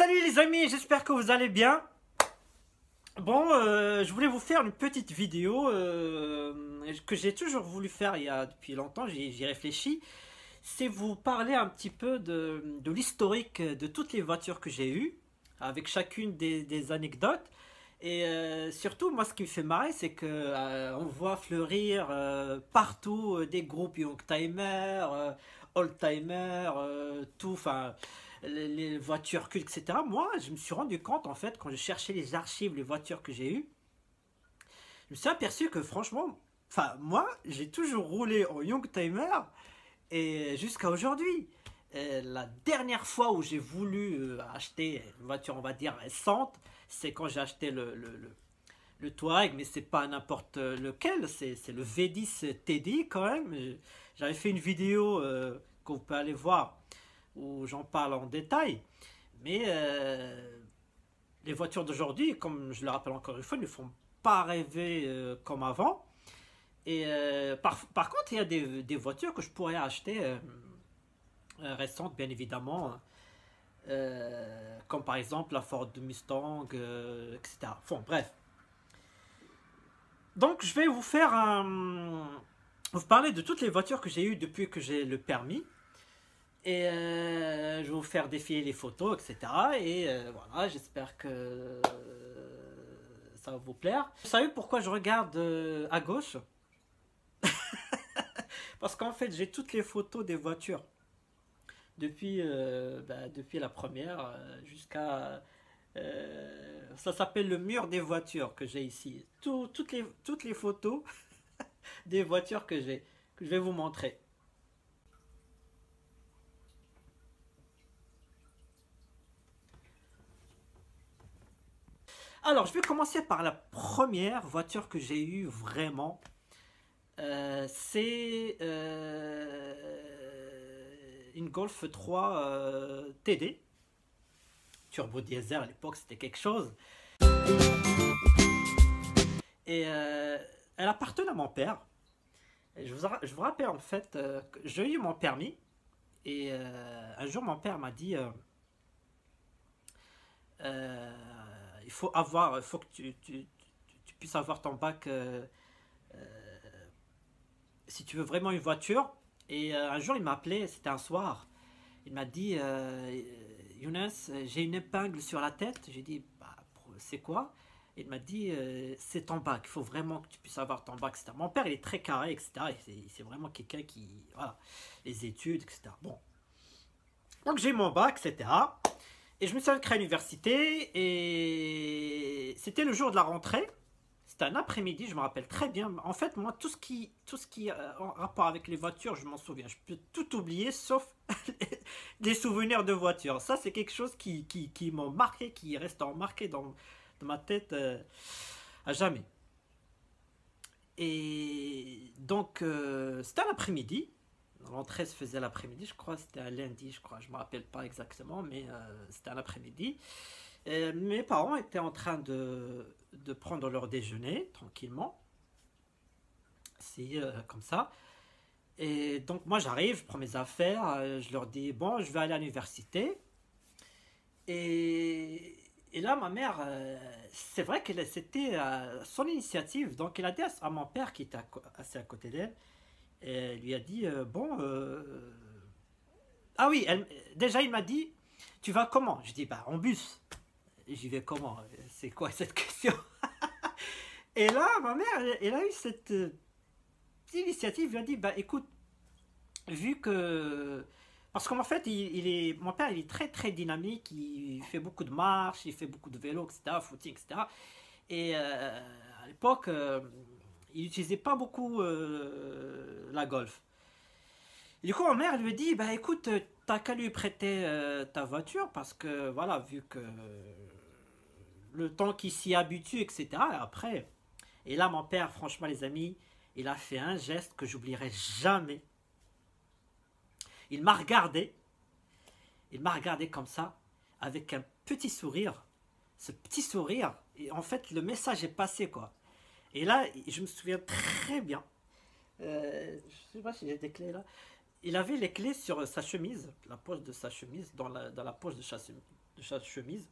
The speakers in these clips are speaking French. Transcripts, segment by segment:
Salut les amis, j'espère que vous allez bien. Bon, je voulais vous faire une petite vidéo que j'ai toujours voulu faire depuis longtemps, j'y réfléchis. C'est vous parler un petit peu de l'historique de toutes les voitures que j'ai eues, avec chacune des anecdotes. Et surtout, moi, ce qui me fait marrer, c'est que on voit fleurir partout des groupes Youngtimer, Oldtimer, tout, enfin, les voitures cultes, etc. Moi, je me suis rendu compte, en fait, quand je cherchais les archives, les voitures que j'ai eues, je me suis aperçu que franchement, enfin, moi, j'ai toujours roulé en Youngtimer et jusqu'à aujourd'hui. La dernière fois où j'ai voulu acheter une voiture, on va dire, récente, c'est quand j'ai acheté le Touareg, mais c'est pas n'importe lequel, c'est le V10 TDI quand même. J'avais fait une vidéo que vous pouvez aller voir où j'en parle en détail, mais les voitures d'aujourd'hui, comme je le rappelle encore une fois, ne font pas rêver comme avant. Et par contre, il y a des voitures que je pourrais acheter récentes, bien évidemment, comme par exemple la Ford Mustang, etc. Bon, bref. Donc, je vais vous parler de toutes les voitures que j'ai eues depuis que j'ai le permis. Et je vais vous faire défiler les photos, etc. Et voilà, j'espère que ça va vous plaire. Vous savez pourquoi je regarde à gauche? Parce qu'en fait, j'ai toutes les photos des voitures. Depuis la première jusqu'à... ça s'appelle le mur des voitures que j'ai ici. Toutes les photos des voitures que j'ai, que je vais vous montrer. Alors, je vais commencer par la première voiture que j'ai eue vraiment. C'est une Golf 3 TD. Turbo diesel à l'époque, c'était quelque chose. Et elle appartenait à mon père. Et je vous rappelle en fait que j'ai eu mon permis. Et un jour, mon père m'a dit il faut que tu puisses avoir ton bac si tu veux vraiment une voiture. Et un jour, il m'a appelé, c'était un soir. Il m'a dit Younes, j'ai une épingle sur la tête. J'ai dit bah, c'est quoi? Il m'a dit c'est ton bac, il faut vraiment que tu puisses avoir ton bac, etc. Mon père, il est très carré, etc. C'est vraiment quelqu'un qui. Voilà, les études, etc. Bon. Donc j'ai mon bac, etc. Et je me suis inscrit à l'université et c'était le jour de la rentrée. C'était un après-midi, je me rappelle très bien. En fait, moi, tout ce qui est en rapport avec les voitures, je m'en souviens. Je peux tout oublier sauf des souvenirs de voitures. Ça, c'est quelque chose qui m'a marqué, qui reste marqué dans ma tête à jamais. Et donc, c'était un après-midi. L'entrée se faisait l'après-midi, je crois. C'était un lundi, je crois. Je ne me rappelle pas exactement, mais c'était un après-midi. Mes parents étaient en train de prendre leur déjeuner tranquillement. C'est comme ça. Et donc moi j'arrive, je prends mes affaires, je leur dis bon je vais aller à l'université. Et là ma mère, c'est vrai qu'elle c'était son initiative. Donc elle a dit à mon père qui était assez à côté d'elle, et elle lui a dit bon ah oui, déjà il m'a dit tu vas comment? Je dis bah en bus. J'y vais comment? C'est quoi cette question? Et là, ma mère, elle a eu cette initiative. Elle a dit, bah écoute, vu que... Parce qu'en fait, mon père, il est très très dynamique, il fait beaucoup de marches, il fait beaucoup de vélo, etc., footing, etc. Et à l'époque, il n'utilisait pas beaucoup la Golf. Et du coup, ma mère lui dit, bah écoute, t'as qu'à lui prêter ta voiture, parce que voilà, vu que le temps qu'il s'y habitue, etc. Après, et là, mon père, franchement, les amis, il a fait un geste que j'oublierai jamais. Il m'a regardé, il m'a regardé comme ça, avec un petit sourire. Ce petit sourire, et en fait, le message est passé, quoi. Et là, je me souviens très bien. Je sais pas si j'ai des clés là. Il avait les clés sur sa chemise, la poche de sa chemise, dans la poche de de sa chemise.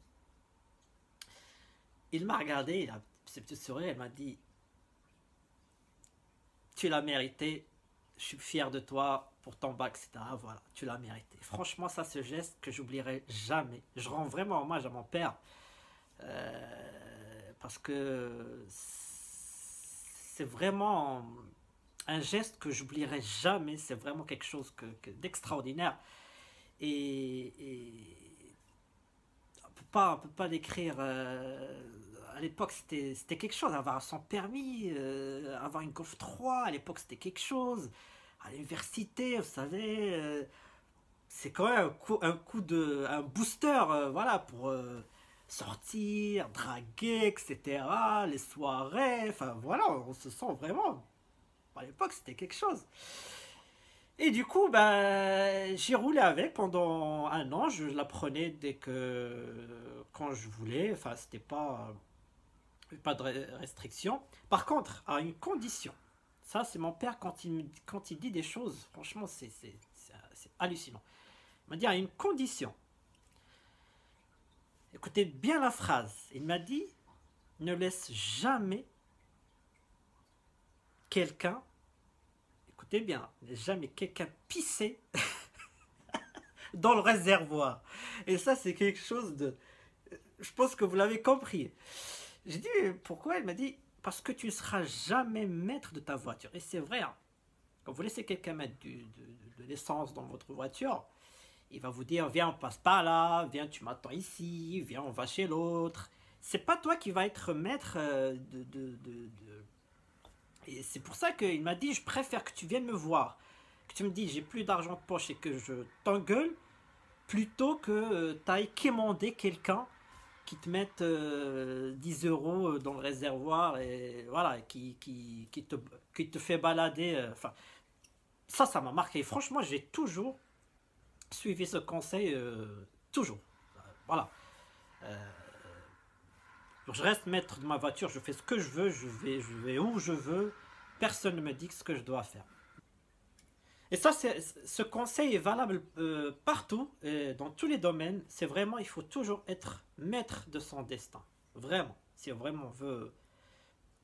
Il m'a regardé, il a ses petits sourires, il m'a dit tu l'as mérité, je suis fier de toi pour ton bac, etc. Voilà, tu l'as mérité. Franchement, ça, ce geste que j'oublierai jamais. Je rends vraiment hommage à mon père parce que c'est vraiment un geste que j'oublierai jamais. C'est vraiment quelque chose d'extraordinaire. Et on peut pas décrire. À l'époque, c'était quelque chose. Avoir son permis, avoir une Golf 3, à l'époque, c'était quelque chose. À l'université, vous savez, c'est quand même un booster, voilà, pour sortir, draguer, etc. Les soirées, enfin voilà, on se sent vraiment. À l'époque, c'était quelque chose. Et du coup, bah, j'ai roulé avec pendant un an. Je la prenais quand je voulais. Enfin, c'était pas de restriction. Par contre, à une condition. Ça, c'est mon père quand il dit des choses. Franchement, c'est hallucinant. Il m'a dit à une condition. Écoutez bien la phrase. Il m'a dit ne laisse jamais quelqu'un. Écoutez bien, jamais quelqu'un pisser dans le réservoir. Et ça, c'est quelque chose de. Je pense que vous l'avez compris. J'ai dit pourquoi? Il m'a dit parce que tu ne seras jamais maître de ta voiture. Et c'est vrai. Hein. Quand vous laissez quelqu'un mettre de l'essence dans votre voiture, il va vous dire viens, on passe par là, viens, tu m'attends ici, viens, on va chez l'autre. C'est pas toi qui va être maître Et c'est pour ça qu'il m'a dit je préfère que tu viennes me voir, que tu me dis j'ai plus d'argent de poche et que je t'engueule, plutôt que tu ailles quémander quelqu'un qui te mette 10 € dans le réservoir et voilà, qui te fait balader. Enfin, ça m'a marqué. Franchement, j'ai toujours suivi ce conseil, toujours. Voilà. Je reste maître de ma voiture, je fais ce que je veux, je vais où je veux, personne ne me dit ce que je dois faire. Et ça, ce conseil est valable partout, dans tous les domaines. C'est vraiment, il faut toujours être maître de son destin. Vraiment. Si vraiment on veut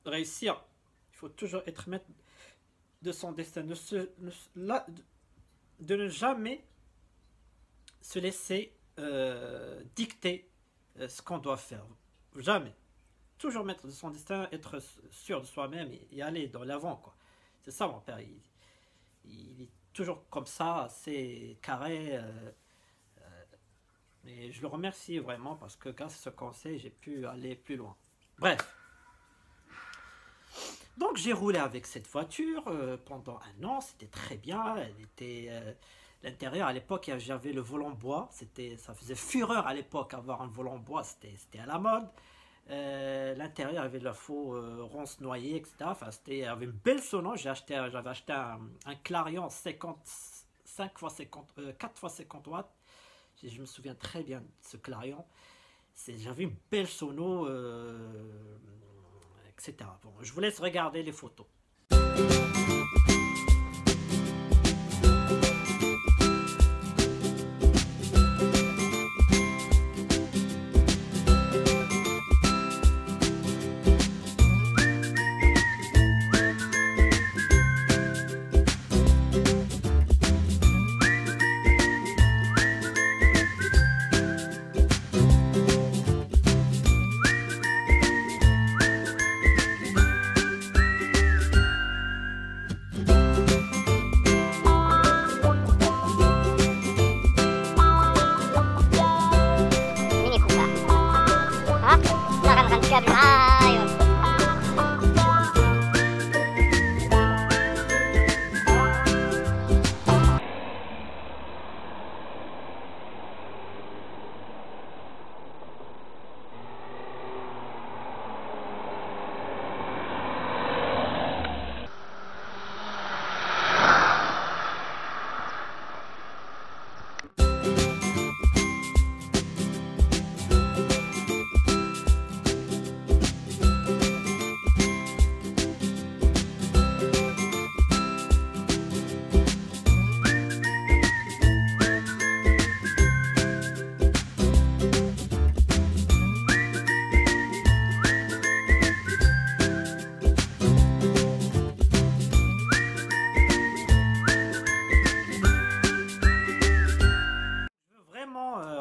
réussir, il faut toujours être maître de son destin. De ne jamais se laisser dicter ce qu'on doit faire. Jamais. Toujours maître de son destin, être sûr de soi-même et aller dans l'avant, quoi. C'est ça, mon père. Il est toujours comme ça, assez carré. Mais je le remercie vraiment parce que grâce à ce conseil, j'ai pu aller plus loin. Bref. Donc j'ai roulé avec cette voiture pendant un an, c'était très bien. Elle était l'intérieur à l'époque, j'avais le volant bois. Ça faisait fureur à l'époque avoir un volant bois, c'était à la mode. L'intérieur avait de la faux ronce noyée, etc. Enfin, avait une belle sono. J'avais acheté un Clarion 5 x 50, 4 x 50 watts. Je me souviens très bien de ce Clarion. J'avais une belle sono, etc. Bon, je vous laisse regarder les photos.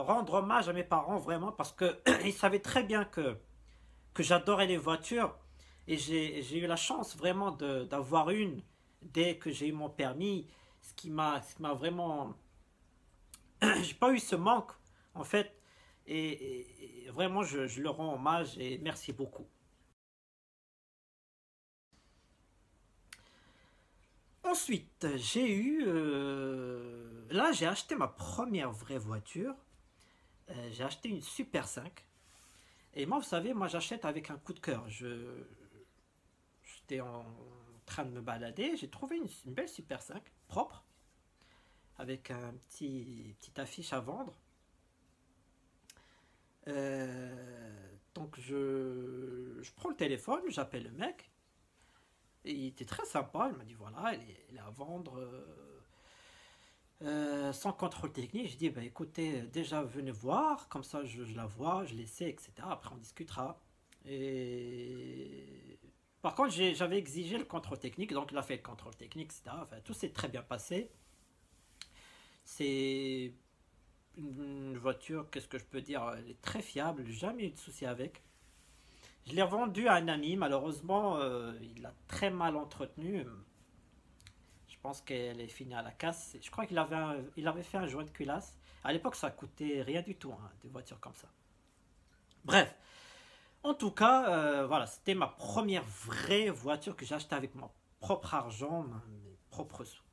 rendre hommage à mes parents vraiment parce que ils savaient très bien que j'adorais les voitures et j'ai eu la chance vraiment d'avoir une dès que j'ai eu mon permis, ce qui m'a vraiment, j'ai pas eu ce manque en fait et vraiment je leur rends hommage et merci beaucoup. Ensuite, là j'ai acheté ma première vraie voiture. J'ai acheté une Super 5. Et moi, vous savez, moi j'achète avec un coup de cœur. J'étais en train de me balader, j'ai trouvé une belle Super 5, propre, avec un petite affiche à vendre. Donc je prends le téléphone, j'appelle le mec. Et il était très sympa, il m'a dit voilà, elle est à vendre sans contrôle technique. J'ai dit bah écoutez, déjà venez voir, comme ça je la vois, je l'essaie, etc. Après on discutera. Et par contre j'avais exigé le contrôle technique, donc il a fait le contrôle technique, etc. Enfin tout s'est très bien passé. C'est une voiture, qu'est-ce que je peux dire, elle est très fiable, jamais eu de souci avec. Je l'ai revendue à un ami, malheureusement, il l'a très mal entretenue. Je pense qu'elle est finie à la casse. Je crois il avait fait un joint de culasse. À l'époque, ça coûtait rien du tout, hein, des voitures comme ça. Bref, en tout cas, voilà, c'était ma première vraie voiture que j'ai achetée avec mon propre argent, mes propres sous.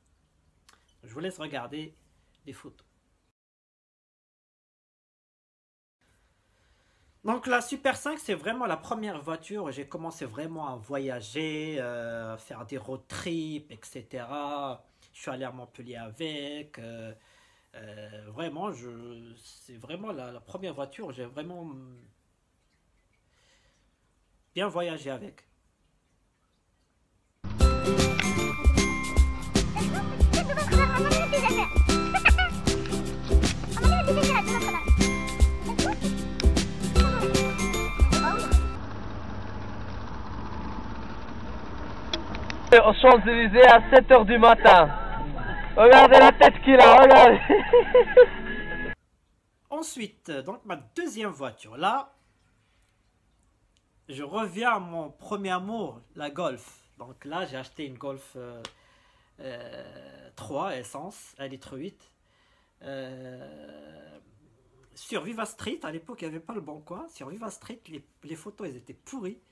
Je vous laisse regarder les photos. Donc la Super 5, c'est vraiment la première voiture où j'ai commencé vraiment à voyager, faire des road trips, etc. Je suis allé à Montpellier avec. Vraiment, c'est vraiment la première voiture où j'ai vraiment bien voyagé avec. Aux Champs-Élysées à 7 h du matin. Regardez la tête qu'il a, regardez. Ensuite, donc ma deuxième voiture. Là, je reviens à mon premier amour, la Golf. Donc là, j'ai acheté une Golf 3 essence, 1,8 litre. Sur Viva Street, à l'époque, il n'y avait pas le bon coin. Sur Viva Street, les photos, elles étaient pourries.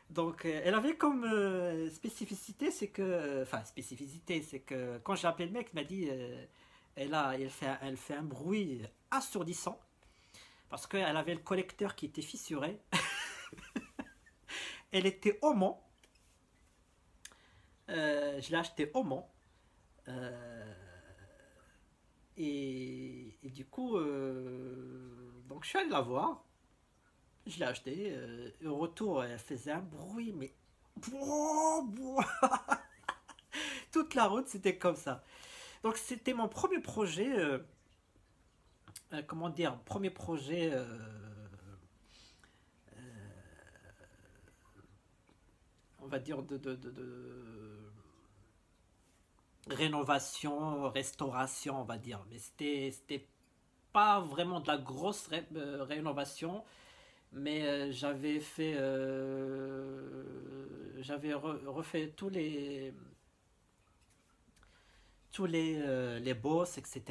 Donc, elle avait comme spécificité, c'est que quand j'ai appelé le mec, il m'a dit, elle fait un bruit assourdissant parce qu'elle avait le collecteur qui était fissuré. Elle était au Mans. Je l'ai acheté au Mans. Et du coup, donc je suis allé la voir. Je l'ai acheté. Au retour, elle faisait un bruit, mais toute la route, c'était comme ça. Donc c'était mon premier projet. Comment dire, premier projet. On va dire de rénovation, restauration, on va dire. Mais c'était pas vraiment de la grosse rénovation. Mais j'avais refait les bosses, etc.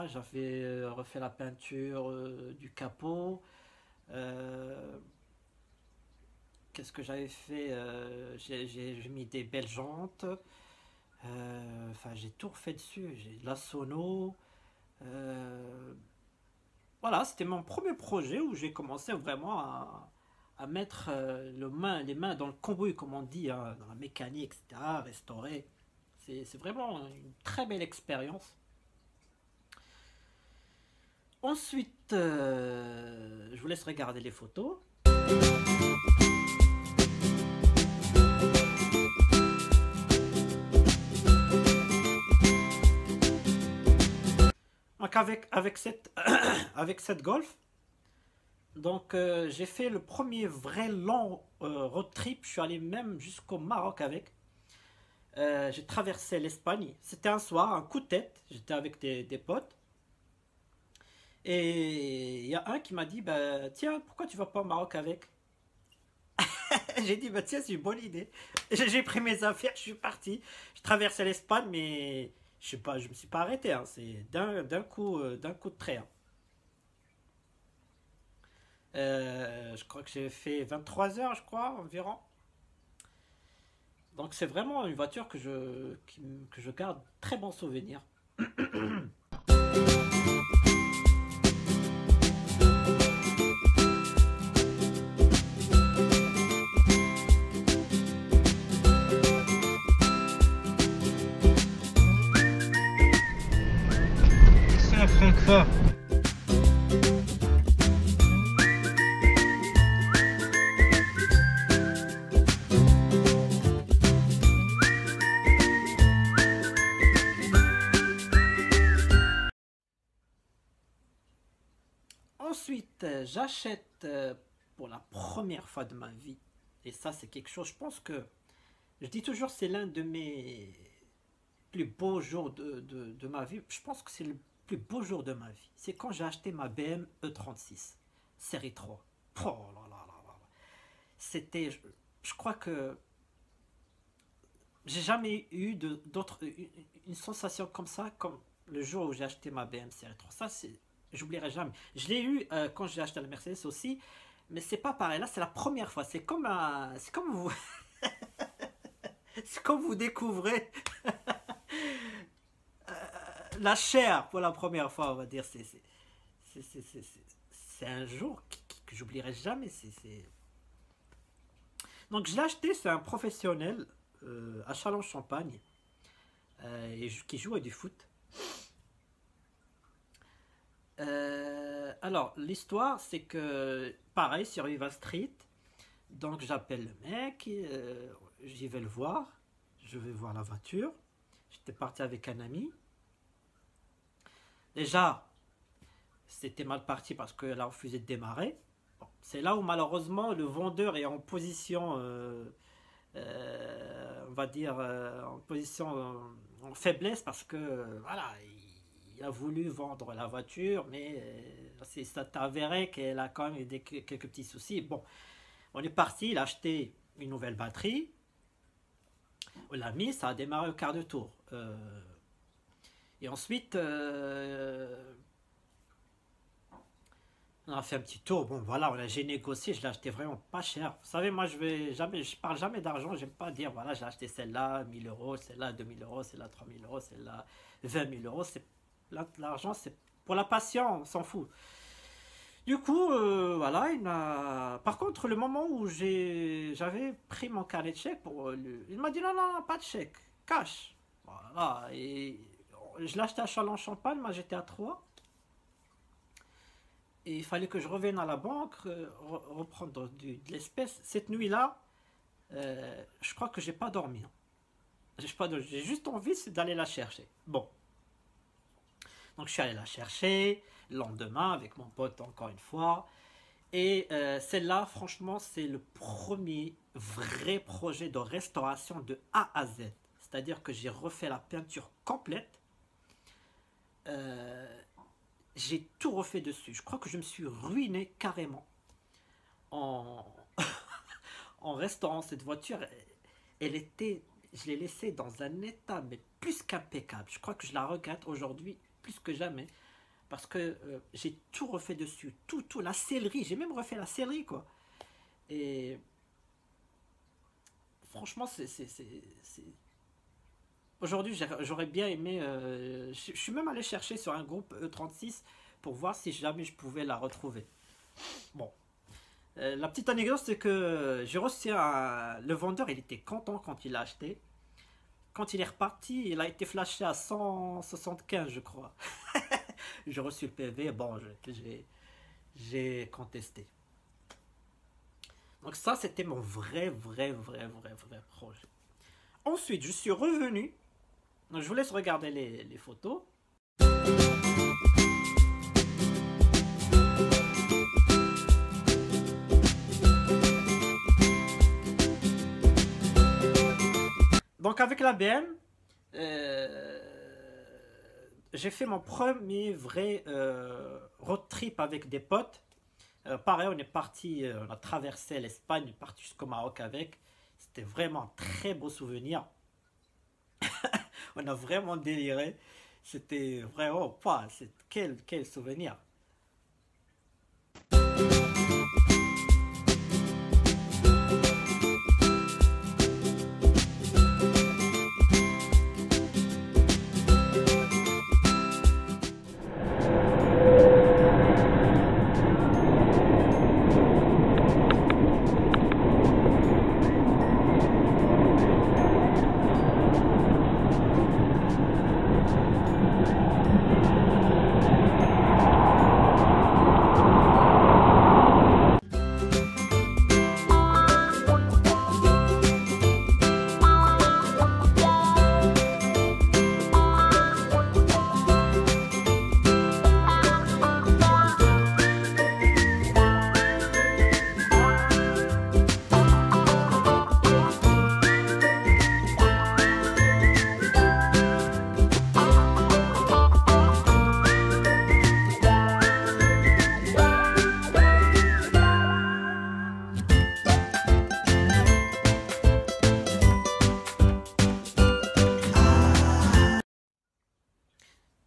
J'avais refait la peinture du capot. Euh, Qu'est-ce que j'avais fait? J'ai mis des belles jantes. Enfin, j'ai tout refait dessus. J'ai de la sono. Euh, voilà, c'était mon premier projet où j'ai commencé vraiment à mettre les mains dans le cambouis, comme on dit, hein, dans la mécanique, etc., restaurer. C'est vraiment une très belle expérience. Ensuite, je vous laisse regarder les photos. Donc avec cette Golf, donc j'ai fait le premier vrai long road trip. Je suis allé même jusqu'au Maroc avec. J'ai traversé l'Espagne. C'était un soir, un coup de tête. J'étais avec des potes. Et il y a un qui m'a dit, bah, tiens, pourquoi tu vas pas au Maroc avec? J'ai dit, bah tiens, c'est une bonne idée. J'ai pris mes affaires, je suis parti. Je traversais l'Espagne, mais je sais pas, je me suis pas arrêté, hein. C'est d'un coup de trait, hein. Je crois que j'ai fait 23 heures, je crois, environ. Donc c'est vraiment une voiture que je garde très bon souvenir. C'est à Francfort. Ensuite, j'achète pour la première fois de ma vie. Et ça, c'est quelque chose, je pense que, je dis toujours, c'est l'un de mes plus beaux jours de ma vie. Je pense que c'est le plus beau jour de ma vie. C'est quand j'ai acheté ma BM E36, série 3. Oh là là là là. C'était, je crois que j'ai jamais eu une sensation comme ça, comme le jour où j'ai acheté ma BM série 3. Ça, j'oublierai jamais. Je l'ai eu quand j'ai acheté la Mercedes aussi, mais c'est pas pareil. Là, c'est la première fois. C'est comme vous, c'est comme vous découvrez la chair pour la première fois, on va dire. C'est un jour que j'oublierai jamais. Donc, je l'ai acheté, c'est un professionnel à Châlons-Champagne qui joue à du foot. Alors, l'histoire, c'est que, pareil, sur Rival Street, donc j'appelle le mec, j'y vais le voir, je vais voir la voiture. J'étais parti avec un ami. Déjà, c'était mal parti parce qu'elle a refusé de démarrer. Bon, c'est là où malheureusement le vendeur est en position, on va dire, en position en faiblesse parce que voilà, il a voulu vendre la voiture, mais ça t'a avéré qu'elle a quand même eu quelques petits soucis. Bon, on est parti, il a acheté une nouvelle batterie, on l'a mis, ça a démarré au quart de tour. Et ensuite, on a fait un petit tour. Bon, voilà, j'ai négocié, je l'ai acheté vraiment pas cher. Vous savez, moi, je parle jamais d'argent. J'aime pas dire, voilà, j'ai acheté celle-là 1000 euros, celle-là 2000 euros, celle-là 3000 euros, celle-là 20 000 euros. L'argent, c'est pour la passion, on s'en fout. Du coup, voilà, par contre, le moment où j'avais pris mon carnet de chèques il m'a dit non, non, non, pas de chèque, cash. Voilà, et je l'ai acheté à Châlons-Champagne, moi j'étais à Troyes. Et il fallait que je revienne à la banque, reprendre de l'espèce. Cette nuit-là, je crois que j'ai pas dormi, hein. J'ai juste envie d'aller la chercher. Bon. Donc je suis allé la chercher, le lendemain, avec mon pote encore une fois. Et celle-là, franchement, c'est le premier vrai projet de restauration de A à Z. C'est-à-dire que j'ai refait la peinture complète. J'ai tout refait dessus. Je crois que je me suis ruiné carrément en, en restaurant cette voiture. Je l'ai laissée dans un état mais plus qu'impeccable. Je crois que je la regrette aujourd'hui plus que jamais parce que j'ai tout refait dessus. Tout, la sellerie. J'ai même refait la sellerie, quoi. Et franchement, aujourd'hui, j'aurais bien aimé. Je suis même allé chercher sur un groupe E36 pour voir si jamais je pouvais la retrouver. Bon. La petite anecdote, c'est que j'ai reçu le vendeur, il était content quand il l'a acheté. Quand il est reparti, il a été flashé à 175, je crois. J'ai reçu le PV, bon, j'ai contesté. Donc ça, c'était mon vrai projet. Ensuite, je suis revenu. Donc, je vous laisse regarder les photos. Donc avec la BM, j'ai fait mon premier vrai road trip avec des potes. Pareil, on est parti, on a traversé l'Espagne, on est parti jusqu'au Maroc avec. C'était vraiment un très beau souvenir. On a vraiment déliré. C'était vraiment pas. Quel souvenir.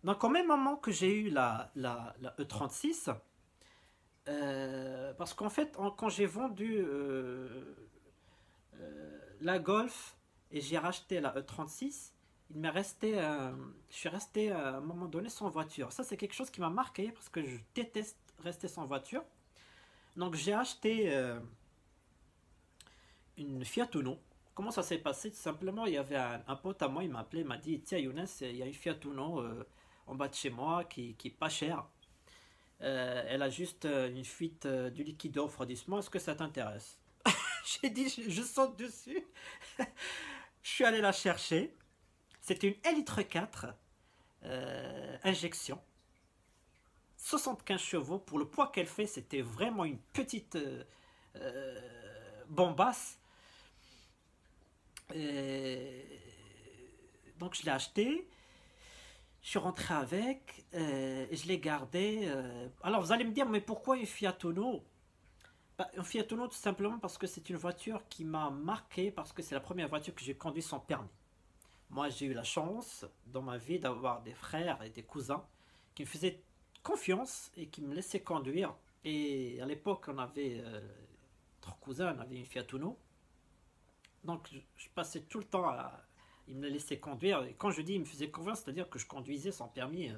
Donc au même moment que j'ai eu la E36, parce qu'en fait, quand j'ai vendu la Golf et j'ai racheté la E36, il m'est resté, je suis resté à un moment donné sans voiture. Ça, c'est quelque chose qui m'a marqué parce que je déteste rester sans voiture. Donc j'ai acheté une Fiat Uno. Comment ça s'est passé? Tout simplement, il y avait un pote à moi, il m'a appelé, il m'a dit: tiens Younes, il y a une Fiat Uno en bas de chez moi qui est pas chère. Elle a juste une fuite du liquide de refroidissement. Est-ce que ça t'intéresse? J'ai dit, je saute dessus. Je suis allé la chercher. C'était une 1,4 litre injection. 75 chevaux. Pour le poids qu'elle fait, c'était vraiment une petite bombasse. Donc je l'ai acheté. Je suis rentré avec, et je l'ai gardé. Alors vous allez me dire, mais pourquoi une Fiat Uno? Une Fiat Uno tout simplement parce que c'est une voiture qui m'a marqué, parce que c'est la première voiture que j'ai conduite sans permis. Moi j'ai eu la chance dans ma vie d'avoir des frères et des cousins qui me faisaient confiance et qui me laissaient conduire. Et à l'époque on avait, trois cousins, on avait une Fiat Uno. Donc je passais tout le temps à... Il me laissait conduire. Et quand je dis il me faisait confiance, c'est-à-dire que je conduisais sans permis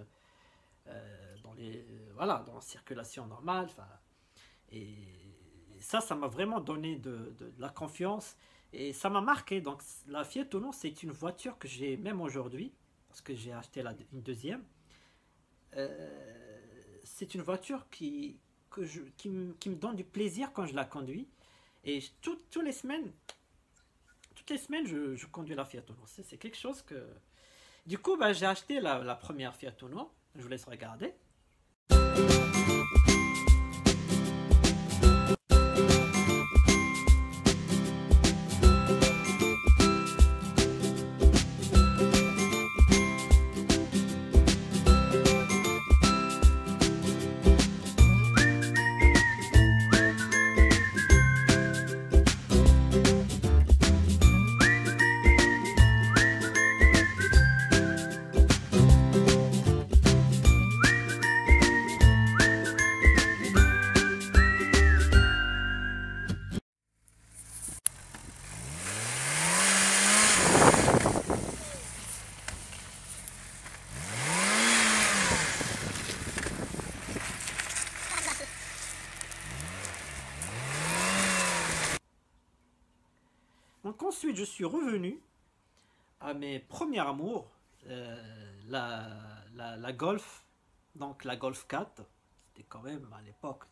voilà, dans la circulation normale. Et ça m'a vraiment donné de la confiance. Et ça m'a marqué. Donc la Fiat Uno, c'est une voiture que j'ai même aujourd'hui, parce que j'ai acheté une deuxième. C'est une voiture qui me donne du plaisir quand je la conduis. Et toutes les semaines... Toutes les semaines, je conduis la Fiat Uno. C'est quelque chose que... Du coup, j'ai acheté la première Fiat Uno. Je vous laisse regarder. Donc ensuite, je suis revenu à mes premiers amours, la Golf, donc la Golf 4. C'était quand même à l'époque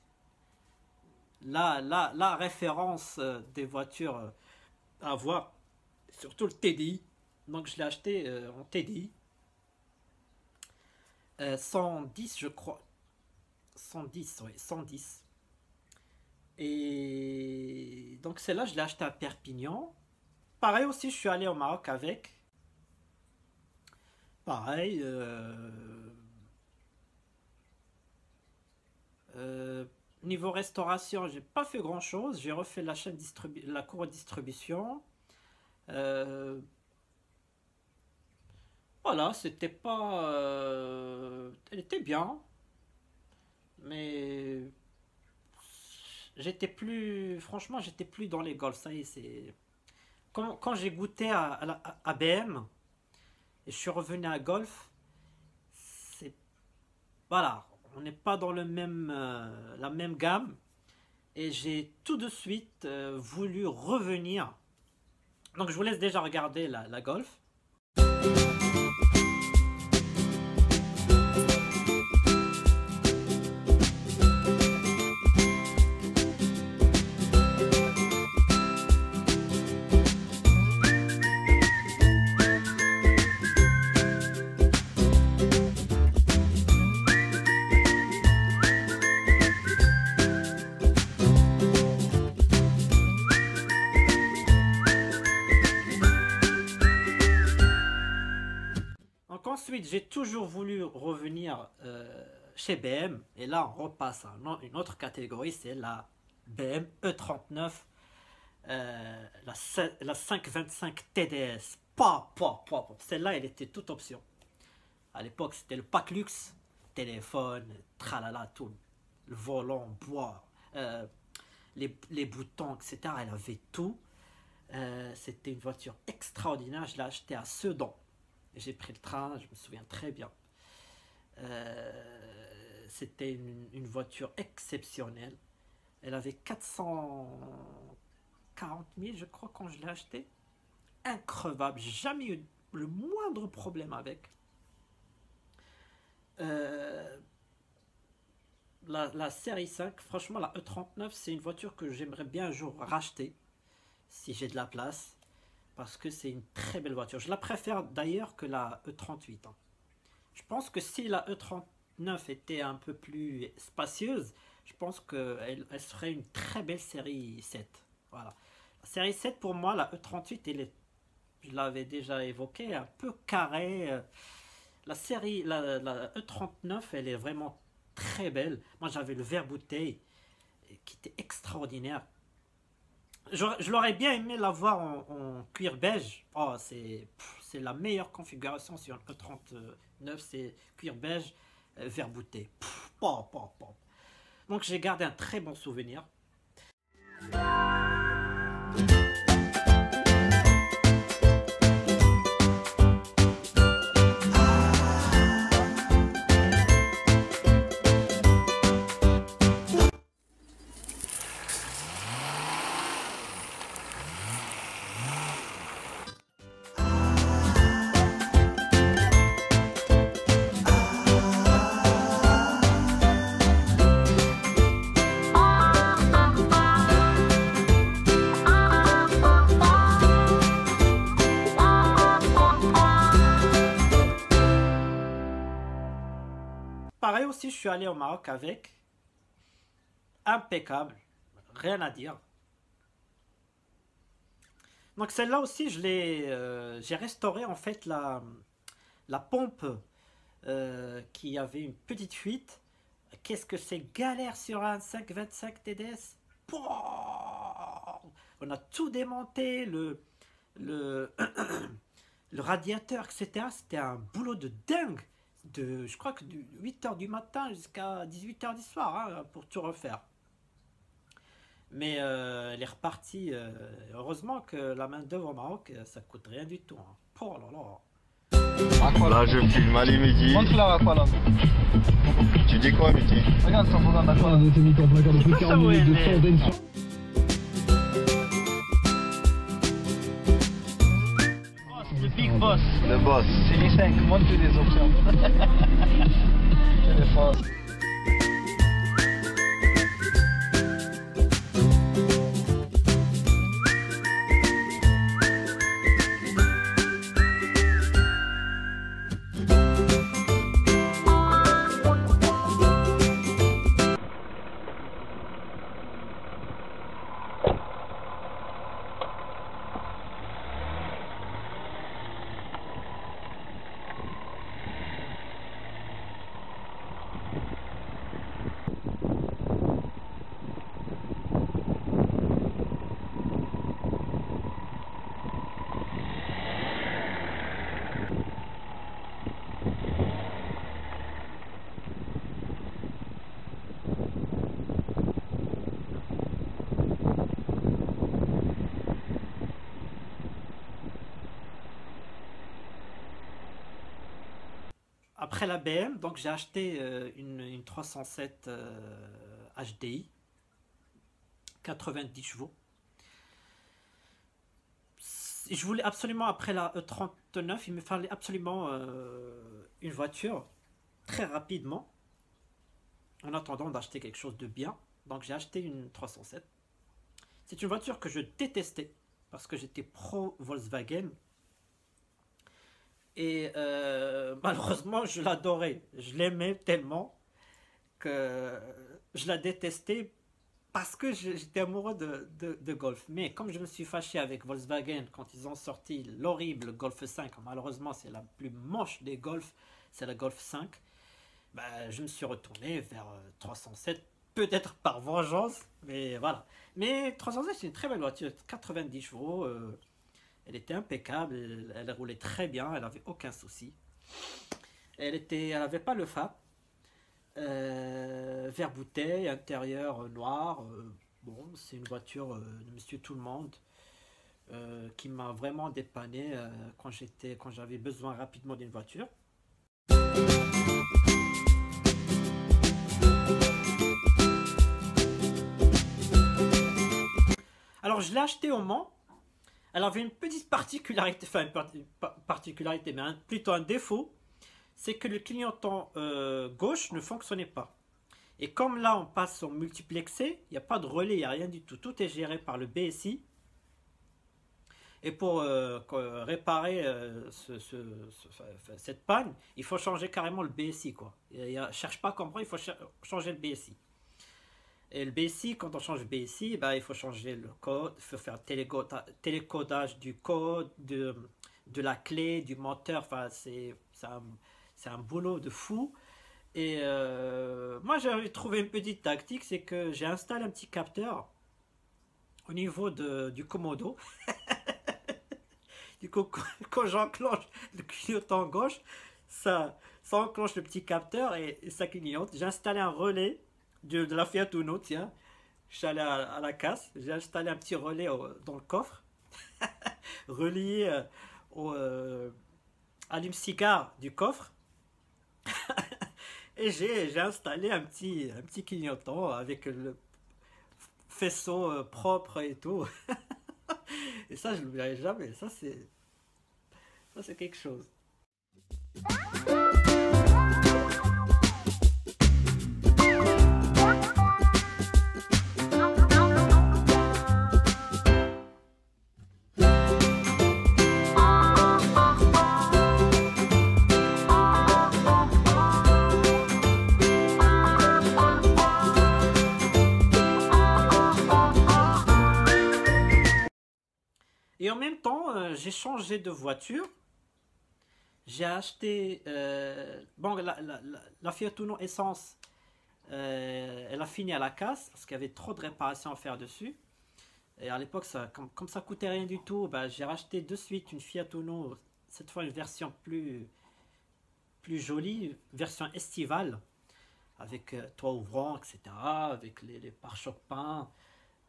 la référence des voitures à avoir, surtout le TDI. Donc je l'ai acheté en TDI. 110 je crois. 110, oui, 110. Et donc celle-là, je l'ai acheté à Perpignan. Pareil aussi, je suis allé au Maroc avec. Pareil. Niveau restauration, j'ai pas fait grand chose. J'ai refait la chaîne la courroie de distribution. Voilà, c'était pas. Elle était bien, mais j'étais plus. Franchement, j'étais plus dans les Golf. Ça y est, c'est. Quand j'ai goûté à BM et je suis revenu à Golf, c'est. Voilà, on n'est pas dans le même, la même gamme. Et j'ai tout de suite voulu revenir. Donc je vous laisse déjà regarder la Golf. Donc ensuite, j'ai toujours voulu revenir chez BM. Et là, on repasse à une autre catégorie, c'est la BM E39. La 525 TDS. Celle-là, elle était toute option. À l'époque, c'était le pack luxe. Téléphone, tralala, tout. Le volant, bois, les boutons, etc. Elle avait tout. C'était une voiture extraordinaire. Je l'ai achetée à Sedan. J'ai pris le train, je me souviens très bien. C'était une voiture exceptionnelle. Elle avait 440 000, je crois, quand je l'ai achetée. Increvable, j'ai jamais eu le moindre problème avec. La série 5, franchement, la E39, c'est une voiture que j'aimerais bien un jour racheter, si j'ai de la place. Parce que c'est une très belle voiture. Je la préfère d'ailleurs que la E38. Hein. Je pense que si la E39 était un peu plus spacieuse, je pense qu'elle serait une très belle série 7. Voilà. La série 7, pour moi, la E38, je l'avais déjà évoqué, un peu carrée. La E39, elle est vraiment très belle. Moi, j'avais le verre bouteille qui était extraordinaire. Je l'aurais bien aimé l'avoir en cuir beige. Oh, c'est la meilleure configuration sur un E39. C'est cuir beige, verre bouteille. Donc j'ai gardé un très bon souvenir. Pareil aussi, je suis allé au Maroc avec. Impeccable, rien à dire. Donc celle-là aussi, j'ai restauré en fait la pompe qui avait une petite fuite. Qu'est-ce que c'est galère sur un 525 TDS. On a tout démonté, le radiateur, etc. C'était un boulot de dingue. Je crois que de 8 h du matin jusqu'à 18 h du soir, hein, pour tout refaire. Mais elle est repartie. Heureusement que la main d'œuvre au Maroc, ça coûte rien du tout. Hein. Oh là là. Là je filme, allez Mehdi. Montre-la Aqualab. Tu dis quoi Mehdi? Regarde son programme d'Aqualab. Le Big Boss. Le boss. C'est les 5, montre les options. Téléphone. après la BM, donc j'ai acheté une 307 HDI, 90 chevaux. Je voulais absolument, après la E39, il me fallait absolument une voiture très rapidement, en attendant d'acheter quelque chose de bien. Donc j'ai acheté une 307. C'est une voiture que je détestais, parce que j'étais pro Volkswagen. Et malheureusement, je l'adorais. Je l'aimais tellement que je la détestais parce que j'étais amoureux de Golf. Mais comme je me suis fâché avec Volkswagen quand ils ont sorti l'horrible Golf 5, malheureusement c'est la plus moche des Golf, c'est la Golf 5, bah, je me suis retourné vers 307, peut-être par vengeance, mais voilà. Mais 307 c'est une très belle voiture, 90 chevaux, elle était impeccable, elle roulait très bien, elle n'avait aucun souci. Elle n'avait pas le phare. Vert bouteille, intérieur noir. Bon, c'est une voiture de Monsieur Tout le Monde qui m'a vraiment dépanné quand j'avais besoin rapidement d'une voiture. Alors je l'ai acheté au Mans. Elle avait une petite particularité, enfin une particularité, mais plutôt un défaut. C'est que le clignotant gauche ne fonctionnait pas. Et comme là on passe en multiplexé, il n'y a pas de relais, il n'y a rien du tout. Tout est géré par le BSI. Et pour réparer cette panne, il faut changer carrément le BSI, quoi. Cherche pas à comprendre, il faut changer le BSI. Et le BSI, quand on change le BSI, bah, il faut changer le code, il faut faire télécodage du code, de la clé, du moteur. Enfin, c'est un boulot de fou. Et moi, j'avais trouvé une petite tactique, c'est que j'ai installé un petit capteur au niveau du commodo. Du coup, quand j'enclenche le clignotant gauche, ça enclenche le petit capteur et ça clignote. J'ai installé un relais de la Fiat Uno, tiens. Je suis allé à la casse, j'ai installé un petit relais dans le coffre, relié au allume-cigare du coffre. Et j'ai installé un petit clignotant avec le faisceau propre et tout. Et ça, je l'oublierai jamais. Ça, c'est quelque chose. Et en même temps, j'ai changé de voiture. J'ai acheté... bon, la Fiat Uno Essence, elle a fini à la casse parce qu'il y avait trop de réparations à faire dessus. Et à l'époque, comme ça coûtait rien du tout, bah, j'ai racheté de suite une Fiat Uno, cette fois une version plus jolie, version estivale, avec toit ouvrant, etc., avec les pare-chocs peints,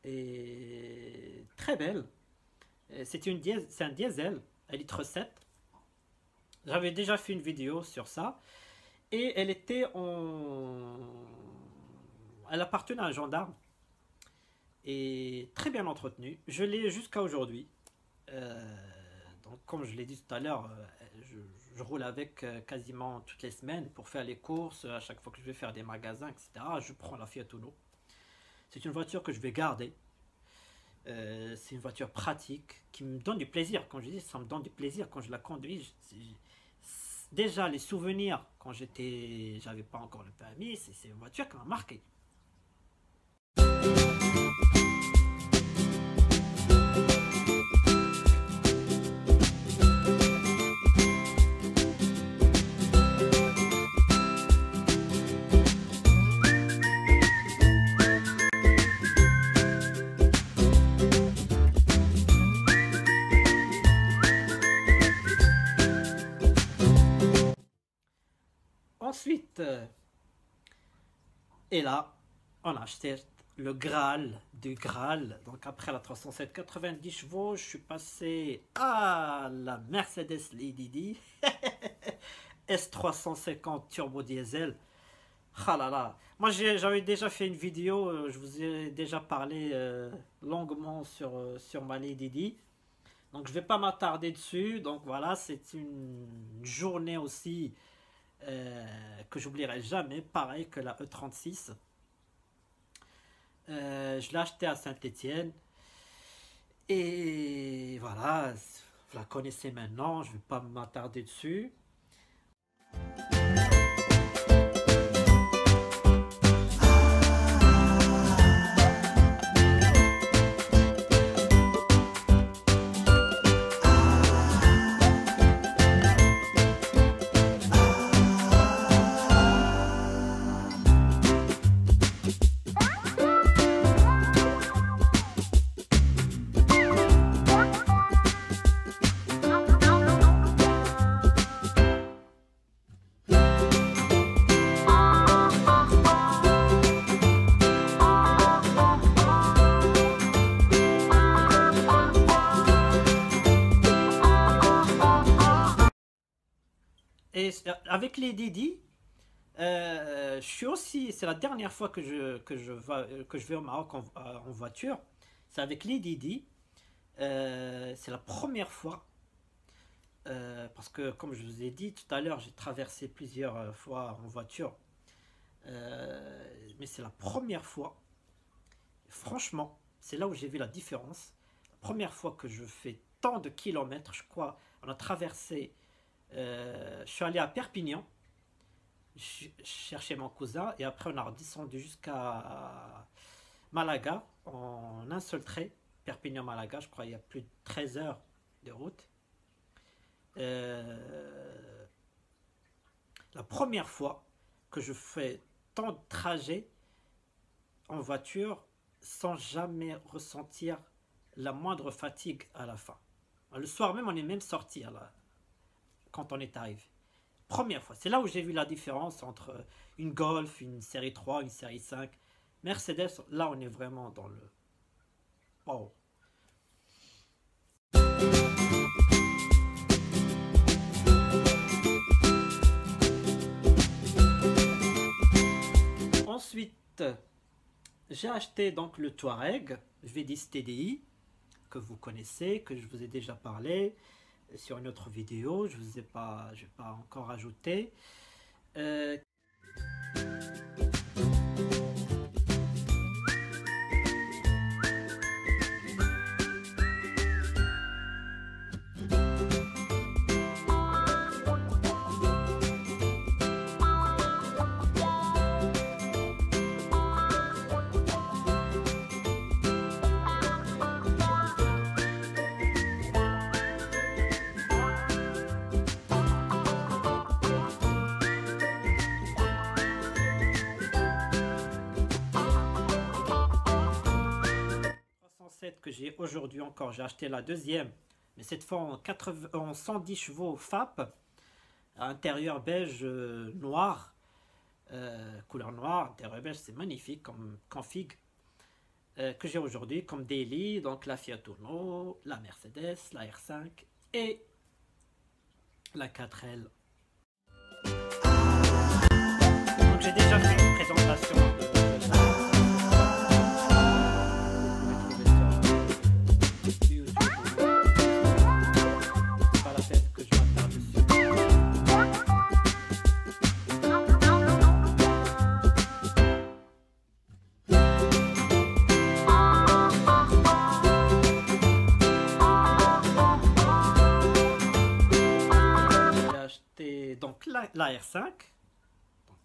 et très belle. C'est un diesel, à litre 7. J'avais déjà fait une vidéo sur ça. Et elle appartenait à un gendarme. Et très bien entretenue. Je l'ai jusqu'à aujourd'hui. Donc comme je l'ai dit tout à l'heure, je roule avec quasiment toutes les semaines pour faire les courses. À chaque fois que je vais faire des magasins, etc., je prends la Fiat Uno. C'est une voiture que je vais garder. C'est une voiture pratique qui me donne du plaisir. Quand je dis ça me donne du plaisir quand je la conduis. Déjà les souvenirs quand j'avais pas encore le permis, c'est une voiture qui m'a marqué. Ensuite, et là, on a acheté le Graal du Graal. Donc après la 307 90 chevaux, je suis passé à la Mercedes Lady D. S350 turbo diesel. Ah là là. Moi j'avais déjà fait une vidéo, je vous ai déjà parlé longuement sur ma Lady Di. Donc je vais pas m'attarder dessus. Donc voilà, c'est une journée aussi que j'oublierai jamais, pareil que la E36. Je l'ai acheté à Saint-Étienne. Et voilà, vous la connaissez maintenant, je ne vais pas m'attarder dessus. Et avec les Didi, je suis aussi, c'est la dernière fois que je vais au Maroc en voiture. C'est avec les Didi. C'est la première fois. Parce que comme je vous ai dit tout à l'heure, j'ai traversé plusieurs fois en voiture. Mais c'est la première fois. Franchement, c'est là où j'ai vu la différence. La première fois que je fais tant de kilomètres, je crois, on a traversé. Je suis allé à Perpignan, chercher mon cousin, et après on a redescendu jusqu'à Malaga en un seul trait. Perpignan-Malaga, je crois il y a plus de 13 heures de route. La première fois que je fais tant de trajets en voiture sans jamais ressentir la moindre fatigue à la fin. Le soir même, on est même sorti quand on est arrivé. Première fois. C'est là où j'ai vu la différence entre une Golf, une série 3, une série 5. Mercedes, là on est vraiment dans le... Wow. Ensuite, j'ai acheté donc le Touareg V10 TDI que vous connaissez, que je vous ai déjà parlé sur une autre vidéo. Je vais pas encore ajouter. Que j'ai aujourd'hui encore, j'ai acheté la deuxième, mais cette fois en 110 chevaux FAP, à intérieur beige noir, couleur noire, intérieur beige, c'est magnifique comme config, que j'ai aujourd'hui comme daily, donc la Fiat Uno, la Mercedes, la R5 et la 4L. Donc j'ai déjà fait une présentation de donc la R5 donc,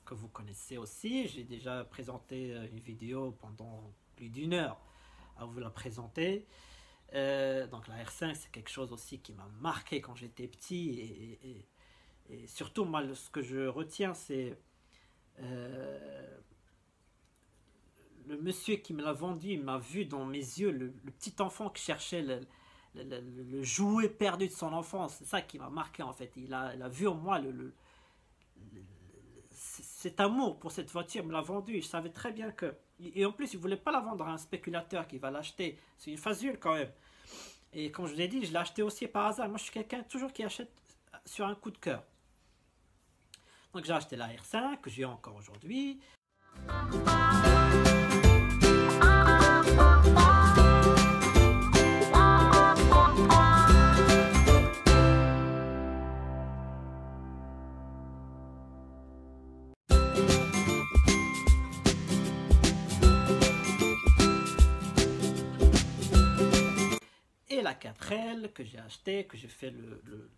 que vous connaissez aussi. J'ai déjà présenté une vidéo pendant plus d'une heure à vous la présenter. Donc la R5 c'est quelque chose aussi qui m'a marqué quand j'étais petit et surtout moi ce que je retiens c'est le monsieur qui me l'a vendu, il m'a vu dans mes yeux le petit enfant qui cherchait le jouet perdu de son enfance. C'est ça qui m'a marqué en fait. Il a vu en moi cet amour pour cette voiture. Il me l'a vendu. Je savais très bien que... Et en plus, il ne voulait pas la vendre à un spéculateur qui va l'acheter. C'est une fasule quand même. Et comme je vous l'ai dit, je l'ai acheté aussi par hasard. Moi, je suis quelqu'un toujours qui achète sur un coup de cœur. Donc j'ai acheté la R5 que j'ai encore aujourd'hui. Et la 4L que j'ai acheté, que j'ai fait le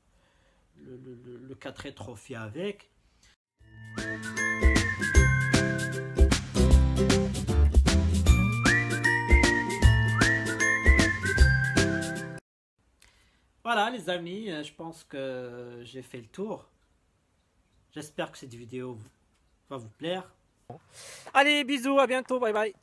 4L Trophy avec. Voilà les amis, je pense que j'ai fait le tour. J'espère que cette vidéo va vous plaire. Allez, bisous, à bientôt, bye bye.